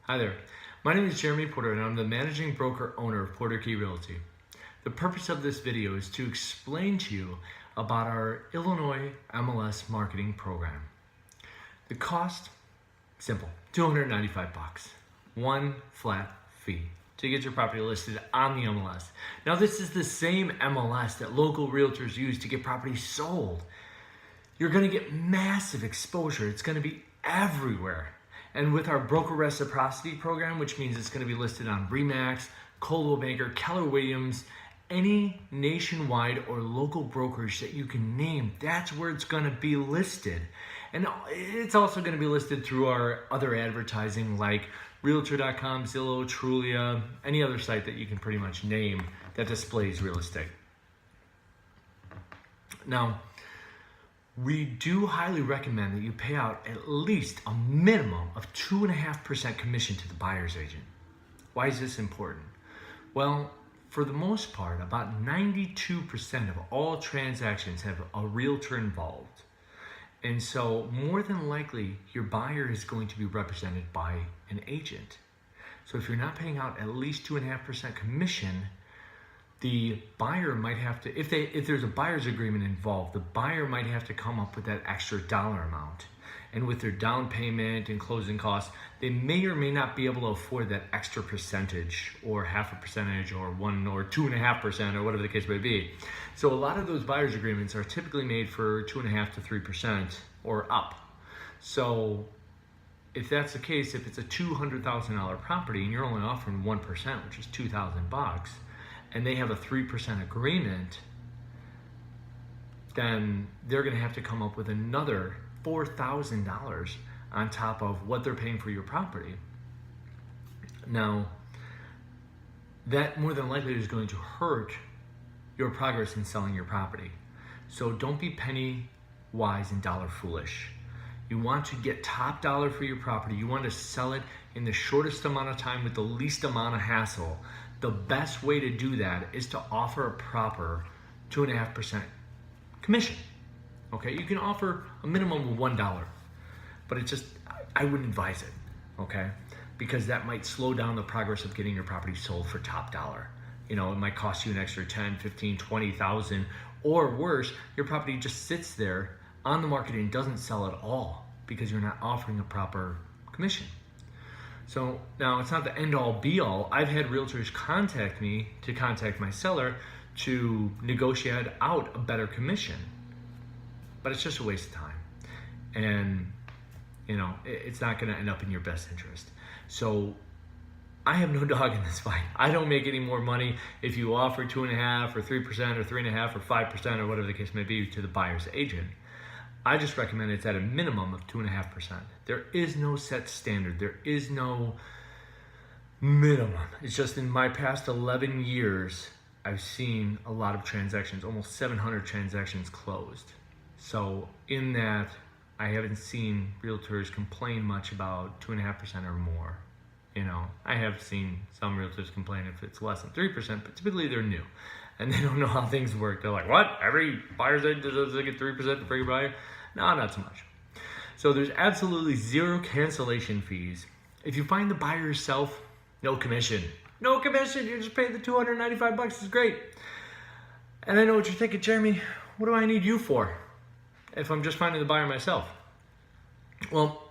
Hi there. My name is Jeremy Porter and I'm the managing broker owner of Porter Key Realty. The purpose of this video is to explain to you about our Illinois MLS marketing program. The cost, simple, $295. One flat fee to get your property listed on the MLS. Now this is the same MLS that local realtors use to get properties sold. You're going to get massive exposure. It's going to be everywhere. And with our broker reciprocity program, which means it's going to be listed on RE/MAX, Coldwell Banker, Keller Williams, any nationwide or local brokerage that you can name, that's where it's going to be listed. And it's also going to be listed through our other advertising like Realtor.com, Zillow, Trulia, any other site that you can pretty much name that displays real estate. Now, we do highly recommend that you pay out at least a minimum of 2.5% commission to the buyer's agent. Why is this important? Well, for the most part, about 92% of all transactions have a realtor involved. And so more than likely, your buyer is going to be represented by an agent. So if you're not paying out at least 2.5% commission, the buyer might have to, if there's a buyer's agreement involved, the buyer might have to come up with that extra dollar amount. And with their down payment and closing costs, they may or may not be able to afford that extra percentage or 0.5% or 1 or 2.5% or whatever the case may be. So a lot of those buyer's agreements are typically made for 2.5% to 3% or up. So if that's the case, if it's a $200,000 property and you're only offering 1%, which is $2,000, and they have a 3% agreement, then they're going to have to come up with another $4,000 on top of what they're paying for your property. Now, that more than likely is going to hurt your progress in selling your property. So don't be penny wise and dollar foolish. You want to get top dollar for your property. You want to sell it in the shortest amount of time with the least amount of hassle. The best way to do that is to offer a proper 2.5% commission. Okay, you can offer a minimum of $1, but I wouldn't advise it, okay? Because that might slow down the progress of getting your property sold for top dollar. You know, it might cost you an extra 10, 15, 20,000, or worse, your property just sits there on the market and doesn't sell at all because you're not offering a proper commission. So now it's not the end all be all. I've had realtors contact me to contact my seller to negotiate out a better commission, but it's just a waste of time. And you know, it's not gonna end up in your best interest. So I have no dog in this fight. I don't make any more money if you offer 2.5% or 3% or 3.5% or 5% or whatever the case may be to the buyer's agent. I just recommend it's at a minimum of 2.5%. There is no set standard. There is no minimum. It's just in my past 11 years, I've seen a lot of transactions, almost 700 transactions closed. So in that, I haven't seen realtors complain much about 2.5% or more. You know, I have seen some realtors complain if it's less than 3%, but typically they're new and they don't know how things work. They're like, what? Every buyer's agent does get 3% for your buyer? No, not so much. So there's absolutely zero cancellation fees. If you find the buyer yourself, no commission. No commission, you're just paying the $295, it's great. And I know what you're thinking, Jeremy, what do I need you for if I'm just finding the buyer myself? Well,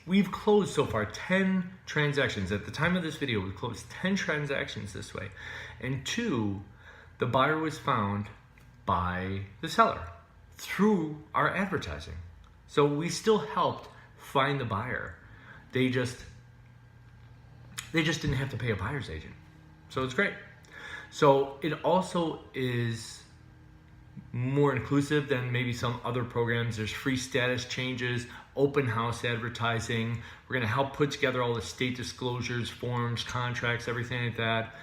we've closed so far 10 transactions. At the time of this video, we've closed 10 transactions this way. And 2, the buyer was found by the seller through our advertising. So we still helped find the buyer. They just didn't have to pay a buyer's agent. So it's great. So it also is more inclusive than maybe some other programs. There's free status changes, open house advertising. We're gonna help put together all the state disclosures, forms, contracts, everything like that.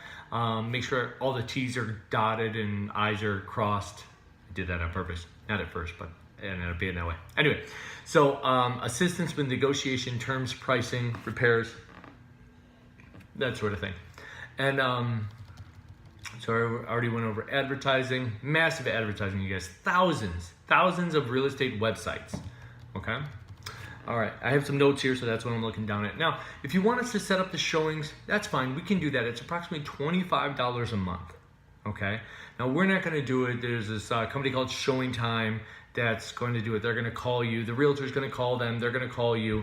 Make sure all the T's are dotted and I's are crossed. I did that on purpose. Not at first, but it ended up being that way. Anyway, so assistance with negotiation, terms, pricing, repairs, that sort of thing. And so I already went over advertising, massive advertising, you guys, thousands of real estate websites, okay? All right, I have some notes here, so that's what I'm looking down at. Now, if you want us to set up the showings, that's fine. We can do that. It's approximately $25 a month, okay? Now, we're not going to do it. There's this company called Showing Time that's going to do it. They're going to call you. The realtor's going to call them. They're going to call you.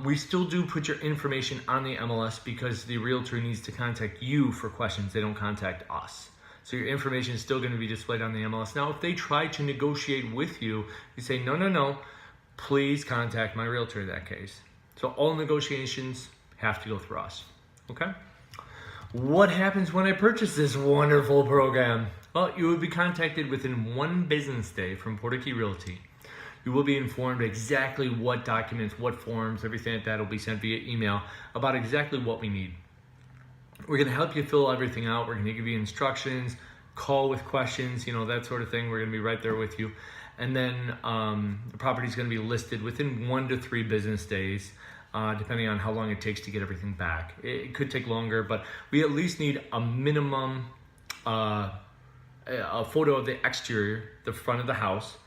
We still do put your information on the MLS because the realtor needs to contact you for questions. They don't contact us. So your information is still going to be displayed on the MLS. Now, if they try to negotiate with you, you say, no, please contact my realtor in that case. So all negotiations have to go through us, okay? What happens when I purchase this wonderful program? Well, you will be contacted within 1 business day from Portakey Realty. You will be informed exactly what documents, what forms, everything like that will be sent via email about exactly what we need. We're going to help you fill everything out. We're going to give you instructions, call with questions, that sort of thing. We're going to be right there with you. And then the property is going to be listed within 1 to 3 business days, depending on how long it takes to get everything back. It could take longer, but we at least need a minimum a photo of the exterior, the front of the house,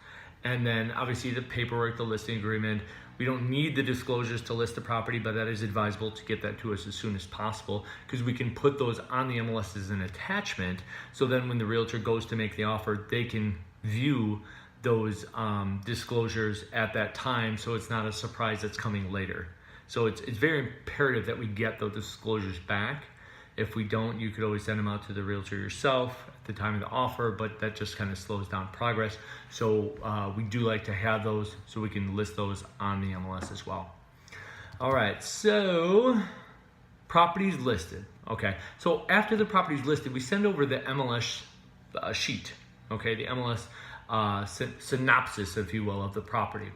and then obviously the paperwork, the listing agreement. We don't need the disclosures to list the property, but that is advisable to get that to us as soon as possible because we can put those on the MLS as an attachment. So then when the realtor goes to make the offer, they can view those disclosures at that time, so it's not a surprise that's coming later. So it's very imperative that we get those disclosures back. If we don't, you could always send them out to the realtor yourself at the time of the offer, but that just kind of slows down progress. So we do like to have those so we can list those on the MLS as well. All right, so properties listed. Okay, so after the property's listed, we send over the MLS sheet, okay, the MLS synopsis, if you will, of the property.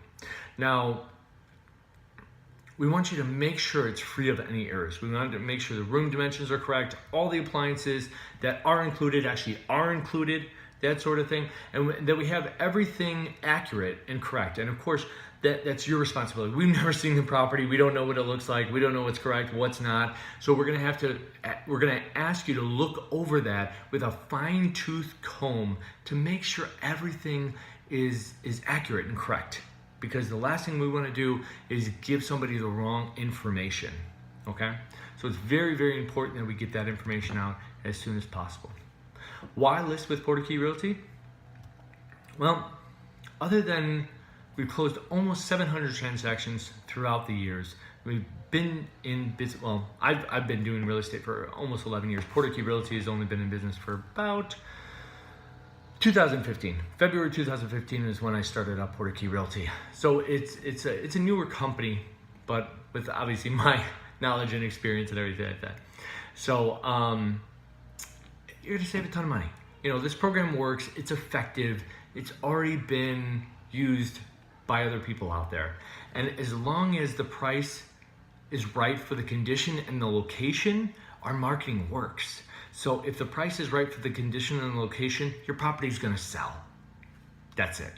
Now, we want you to make sure it's free of any errors. We want to make sure the room dimensions are correct, all the appliances that are included actually are included, that sort of thing, and that we have everything accurate and correct. And of course, that's your responsibility. We've never seen the property. We don't know what it looks like. We don't know what's correct, what's not. So we're gonna ask you to look over that with a fine-tooth comb to make sure everything is accurate and correct. Because the last thing we want to do is give somebody the wrong information, okay? So it's very, very important that we get that information out as soon as possible. Why list with Portakey Realty? Well, other than we've closed almost 700 transactions throughout the years. We've been in business, well, I've been doing real estate for almost 11 years. Portakey Realty has only been in business for about 2015. February 2015 is when I started up Portakey Realty. So it's a newer company, but with obviously my knowledge and experience and everything like that. So you're gonna save a ton of money. This program works, it's effective, it's already been used by other people out there. And as long as the price is right for the condition and the location, our marketing works. So if the price is right for the condition and the location, your property is going to sell. That's it,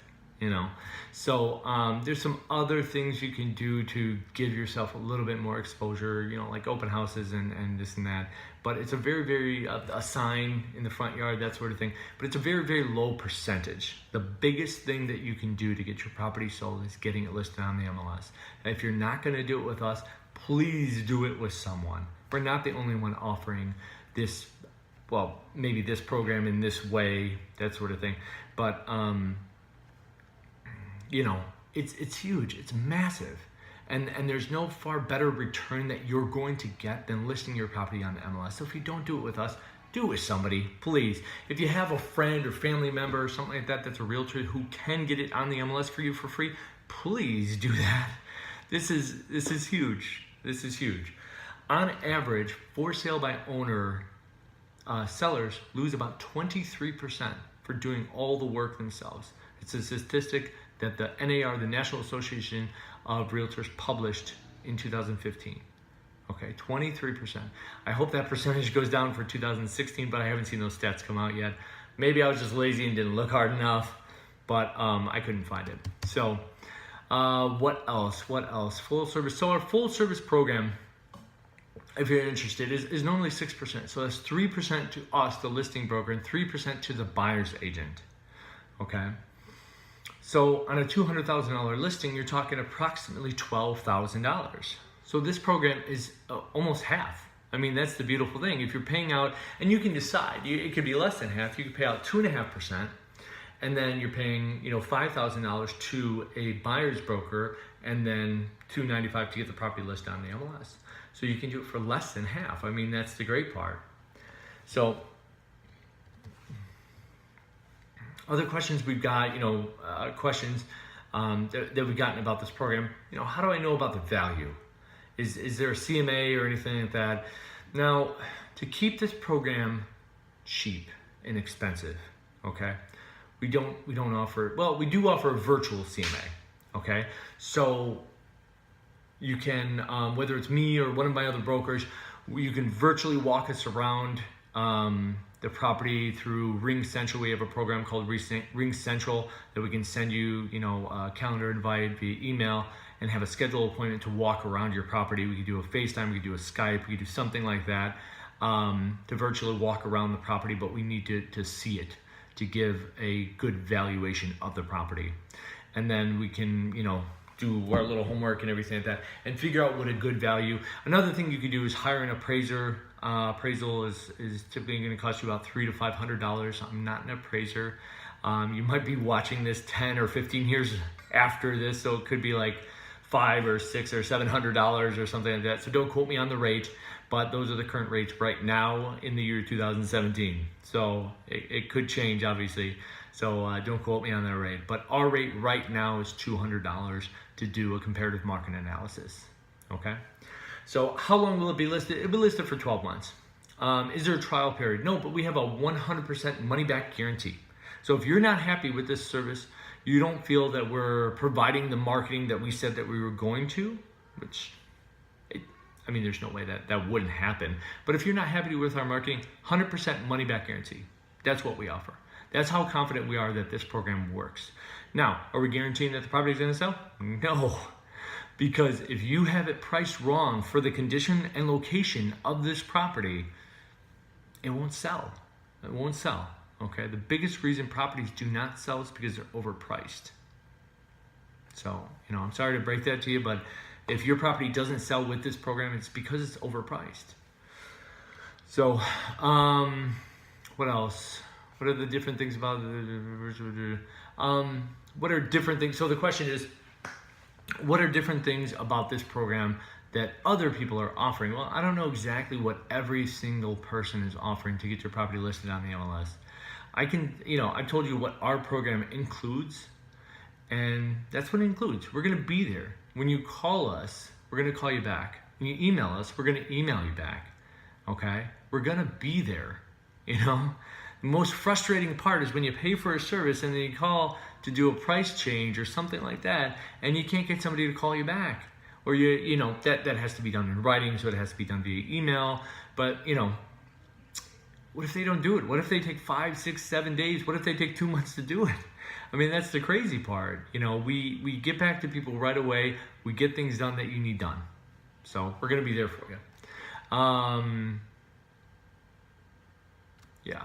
So there's some other things you can do to give yourself a little bit more exposure, like open houses and this and that. But it's a very, very, a sign in the front yard, that sort of thing. But it's a very, very low percentage. The biggest thing that you can do to get your property sold is getting it listed on the MLS. And if you're not going to do it with us, please do it with someone. We're not the only one offering this, well, maybe this program in this way, that sort of thing. But, it's huge, it's massive. And there's no far better return that you're going to get than listing your property on the MLS. So if you don't do it with us, do it with somebody, please. If you have a friend or family member or something like that that's a realtor who can get it on the MLS for you for free, please do that. This is huge. This is huge. On average, for sale by owner sellers lose about 23% for doing all the work themselves. It's a statistic that the NAR, the National Association of Realtors, published in 2015. Okay, 23%. I hope that percentage goes down for 2016, but I haven't seen those stats come out yet. Maybe I was just lazy and didn't look hard enough, but I couldn't find it. So what else? Full service. So our full service program, if you're interested, is normally 6%. So that's 3% to us, the listing broker, and 3% to the buyer's agent. Okay. So on a $200,000 listing, you're talking approximately $12,000. So this program is almost half. I mean, that's the beautiful thing. If you're paying out, and you can decide, it could be less than half. You could pay out 2.5%, and then you're paying, $5,000 to a buyer's broker, and then $295 to get the property listed on the MLS. So you can do it for less than half. I mean, that's the great part. So other questions we've got, questions that we've gotten about this program. How do I know about the value? Is there a CMA or anything like that? Now, to keep this program cheap and inexpensive, okay, we don't offer, well, we do offer a virtual CMA, okay? So you can, whether it's me or one of my other brokers, you can virtually walk us around the property through Ring Central. We have a program called Ring Central that we can send you, a calendar invite via email and have a scheduled appointment to walk around your property. We could do a FaceTime, we could do a Skype, we could do something like that to virtually walk around the property, but we need to see it to give a good valuation of the property. And then we can, do our little homework and everything like that and figure out what a good value. Another thing you could do is hire an appraiser. Appraisal is typically going to cost you about $300 to $500. I'm not an appraiser. You might be watching this 10 or 15 years after this, so it could be like $500 or $600 or $700 or something like that. So don't quote me on the rate, but those are the current rates right now in the year 2017. So it could change, obviously. So don't quote me on that rate. But our rate right now is $200 to do a comparative market analysis. Okay. So how long will it be listed? It'll be listed for 12 months. Is there a trial period? No, but we have a 100% money back guarantee. So if you're not happy with this service, you don't feel that we're providing the marketing that we said that we were going to, which, there's no way that wouldn't happen. But if you're not happy with our marketing, 100% money back guarantee. That's what we offer. That's how confident we are that this program works. Now, are we guaranteeing that the property is going to sell? No. Because if you have it priced wrong for the condition and location of this property, it won't sell. It won't sell. Okay, the biggest reason properties do not sell is because they're overpriced. So, I'm sorry to break that to you, but if your property doesn't sell with this program, it's because it's overpriced. So, what else? What are the different things about what are different things? So the question is, what are different things about this program that other people are offering? Well, I don't know exactly what every single person is offering to get your property listed on the MLS. I told you what our program includes, and that's what it includes. We're going to be there. When you call us, we're going to call you back. When you email us, we're going to email you back. Okay? We're going to be there. The most frustrating part is when you pay for a service and then you call to do a price change or something like that, and you can't get somebody to call you back. Or that has to be done in writing, so it has to be done via email. But what if they don't do it? What if they take 5, 6, 7 days? What if they take 2 months to do it? That's the crazy part. We get back to people right away. We get things done that you need done. So we're gonna be there for you. Yeah.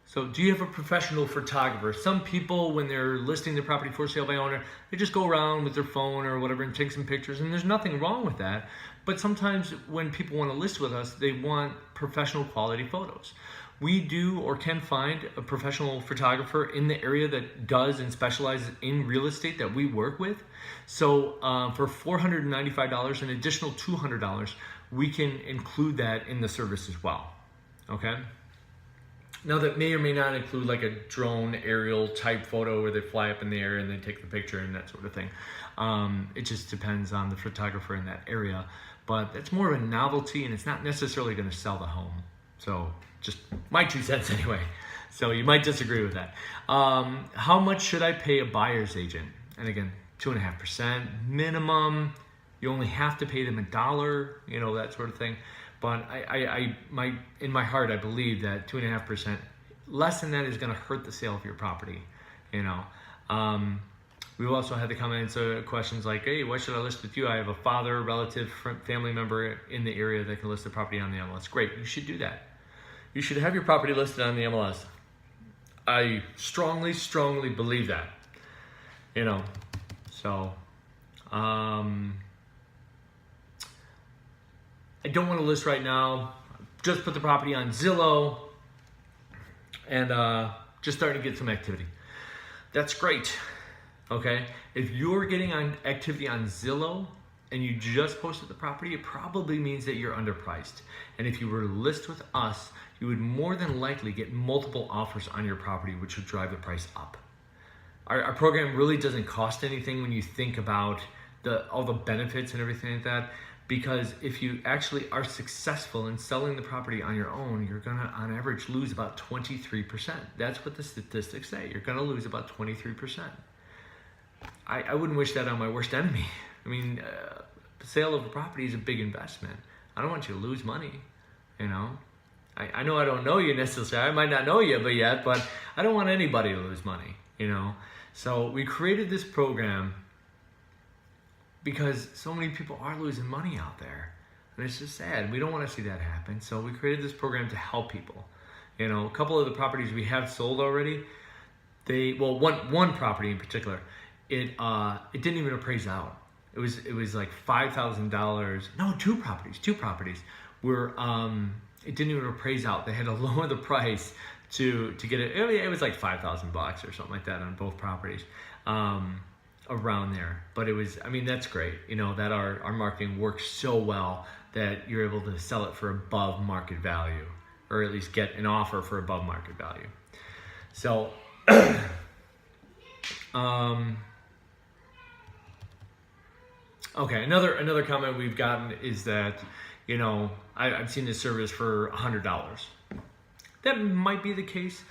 So do you have a professional photographer? Some people, when they're listing their property for sale by owner, they just go around with their phone or whatever and take some pictures, and there's nothing wrong with that. But sometimes when people want to list with us, they want professional quality photos. We do or can find a professional photographer in the area that does and specializes in real estate that we work with. So for $495, an additional $200, we can include that in the service as well. Okay? Now that may or may not include like a drone aerial type photo where they fly up in the air and they take the picture and that sort of thing. It just depends on the photographer in that area. But that's more of a novelty, and it's not necessarily going to sell the home. So just my 2 cents anyway. So you might disagree with that. How much should I pay a buyer's agent? And again, 2.5% minimum. You only have to pay them $1, that sort of thing. But in my heart, I believe that 2.5%, less than that is going to hurt the sale of your property. We've also had the comments, questions like, hey, why should I list with you? I have a father, relative, family member in the area that can list the property on the MLS. Great, you should do that. You should have your property listed on the MLS. I strongly, strongly believe that. So I don't want to list right now. Just put the property on Zillow and just starting to get some activity. That's great. Okay, if you're getting on activity on Zillow and you just posted the property, it probably means that you're underpriced. And if you were to list with us, you would more than likely get multiple offers on your property, which would drive the price up. Our program really doesn't cost anything when you think about all the benefits and everything like that, because if you actually are successful in selling the property on your own, you're gonna on average lose about 23%. That's what the statistics say. You're gonna lose about 23%. I wouldn't wish that on my worst enemy. I mean, the sale of a property is a big investment. I don't want you to lose money, I know I don't know you necessarily. I might not know you yet, but I don't want anybody to lose money, So we created this program because so many people are losing money out there. And it's just sad. We don't want to see that happen. So we created this program to help people. A couple of the properties we have sold already, one property in particular, it didn't even appraise out. It was like $5,000. No, two properties were it didn't even appraise out. They had to lower the price to get it. It was like $5,000 or something like that on both properties, around there. But that's great. That our marketing works so well that you're able to sell it for above market value, or at least get an offer for above market value. So, okay, another comment we've gotten is that, I've seen this service for $100. That might be the case,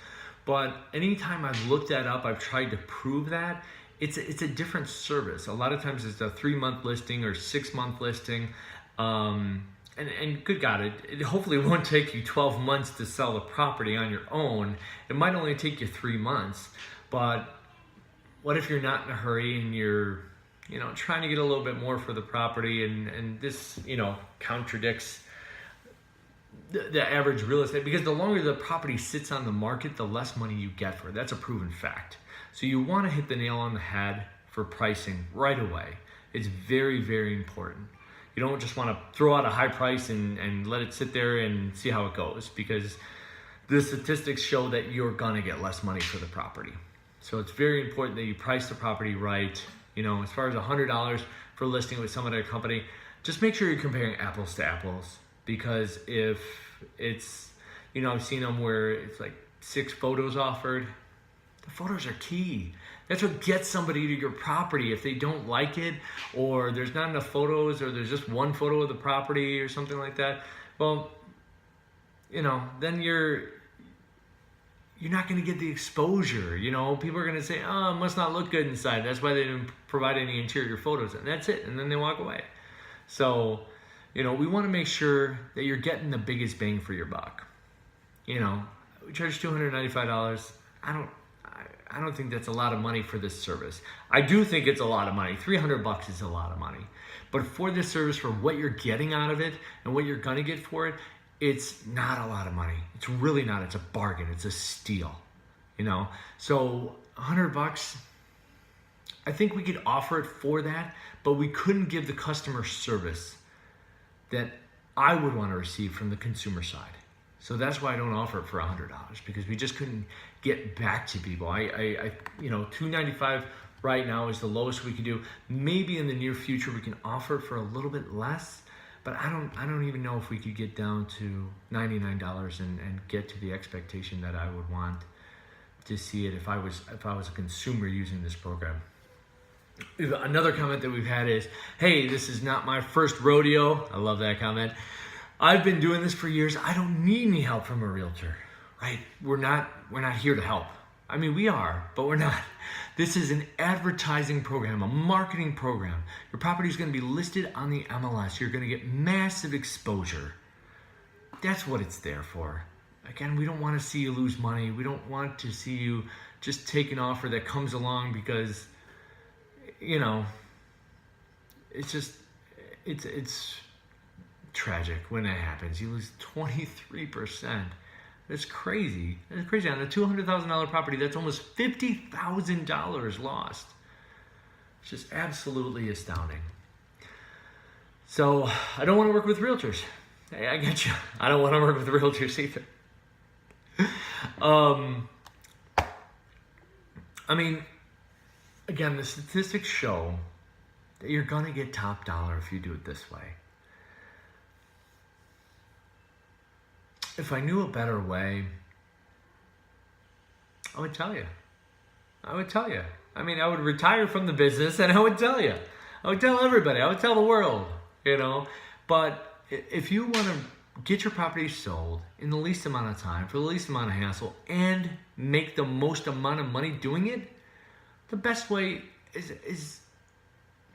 but anytime I've looked that up, I've tried to prove that it's a different service. A lot of times it's a 3-month listing or 6-month listing, and good God, it hopefully won't take you 12 months to sell the property on your own. It might only take you 3 months, but what if you're not in a hurry and you're trying to get a little bit more for the property, and this, contradicts the average real estate, because the longer the property sits on the market, the less money you get for it. That's a proven fact. So you want to hit the nail on the head for pricing right away. It's very, very important. You don't just want to throw out a high price and let it sit there and see how it goes, because the statistics show that you're gonna get less money for the property. So it's very important that you price the property right. As far as $100 for listing with some other company, just make sure you're comparing apples to apples, because if it's, I've seen them where it's like 6 photos offered. The photos are key. That's what gets somebody to your property. If they don't like it, or there's not enough photos, or there's just one photo of the property or something like that, well, then you're not going to get the exposure. People are going to say, oh, it must not look good inside. That's why they didn't provide any interior photos. And that's it. And then they walk away. So, we want to make sure that you're getting the biggest bang for your buck. We charge $295. I don't think that's a lot of money for this service. I do think it's a lot of money. $300 is a lot of money. But for this service, for what you're getting out of it and what you're going to get for it, it's not a lot of money. It's really not. It's a bargain. It's a steal, So $100, I think we could offer it for that, but we couldn't give the customer service that I would want to receive from the consumer side. So that's why I don't offer it for $100, because we just couldn't get back to people. $295 right now is the lowest we could do. Maybe in the near future we can offer it for a little bit less. But I don't even know if we could get down to $99 and get to the expectation that I would want to see it if I was a consumer using this program. Another comment that we've had is, hey, this is not my first rodeo. I love that comment. I've been doing this for years. I don't need any help from a realtor, right? We're not here to help. I mean, we are, but we're not. This is an advertising program, a marketing program. Your property is going to be listed on the MLS. You're going to get massive exposure. That's what it's there for. Again, we don't want to see you lose money. We don't want to see you just take an offer that comes along because, it's tragic when that happens. You lose 23%. It's crazy. It's crazy. On a $200,000 property, that's almost $50,000 lost. It's just absolutely astounding. So I don't want to work with realtors. Hey, I get you. I don't want to work with realtors either. I mean, again, the statistics show that you're going to get top dollar if you do it this way. If I knew a better way, I would tell you. I mean, I would retire from the business and I would tell you. I would tell everybody. I would tell the world, But if you want to get your property sold in the least amount of time, for the least amount of hassle, and make the most amount of money doing it, the best way is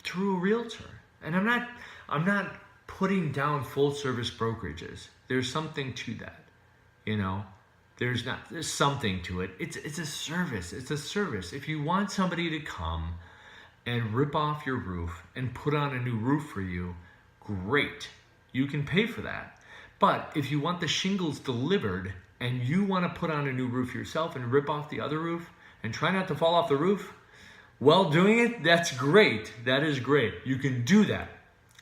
through a realtor. And I'm not putting down full service brokerages. There's something to that, There's something to it. It's a service. It's a service. If you want somebody to come and rip off your roof and put on a new roof for you, great. You can pay for that. But if you want the shingles delivered and you want to put on a new roof yourself and rip off the other roof and try not to fall off the roof, while doing it, that's great. That is great. You can do that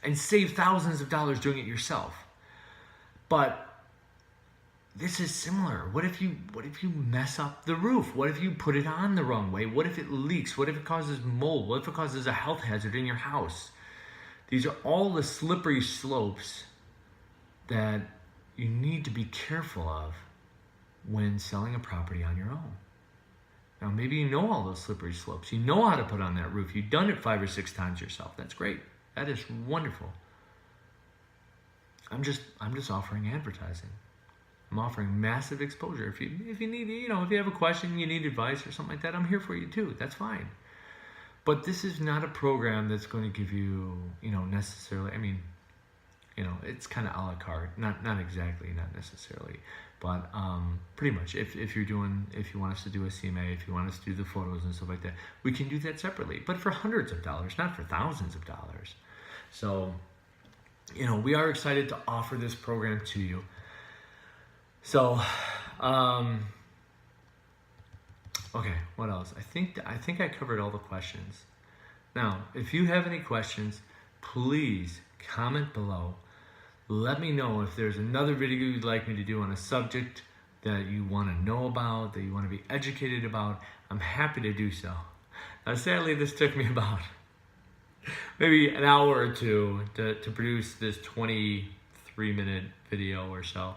and save thousands of dollars doing it yourself. But this is similar. What if you mess up the roof? What if you put it on the wrong way? What if it leaks? What if it causes mold? What if it causes a health hazard in your house? These are all the slippery slopes that you need to be careful of when selling a property on your own. Now, maybe you know all those slippery slopes. You know how to put on that roof. You've done it 5 or 6 times yourself. That's great. That is wonderful. I'm just offering advertising. I'm offering massive exposure. If you need, if you have a question, you need advice or something like that, I'm here for you too. That's fine. But this is not a program that's going to give you, necessarily. I mean, it's kind of a la carte. Not exactly, not necessarily, but pretty much. If you want us to do a CMA, if you want us to do the photos and stuff like that, we can do that separately. But for hundreds of dollars, not for thousands of dollars. So, we are excited to offer this program to you. So, okay, what else? I think I covered all the questions. Now, if you have any questions, please comment below. Let me know if there's another video you'd like me to do on a subject that you want to know about, that you want to be educated about. I'm happy to do so. Now, sadly, this took me about maybe an hour or two to produce this 23-minute video or so.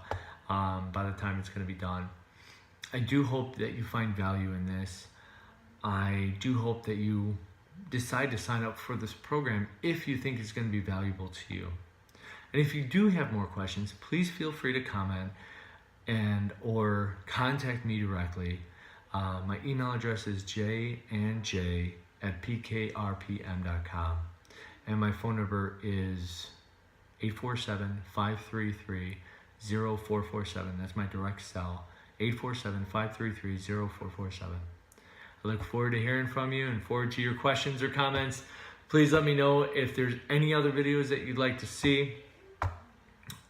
By the time it's going to be done. I do hope that you find value in this. I do hope that you decide to sign up for this program if you think it's going to be valuable to you. And if you do have more questions, please feel free to comment or contact me directly. My email address is janj@pkrpm.com. And my phone number is 847-533-0447. That's my direct cell, 847-533-0447. I look forward to hearing from you and forward to your questions or comments. Please let me know if there's any other videos that you'd like to see.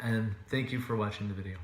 And thank you for watching the video.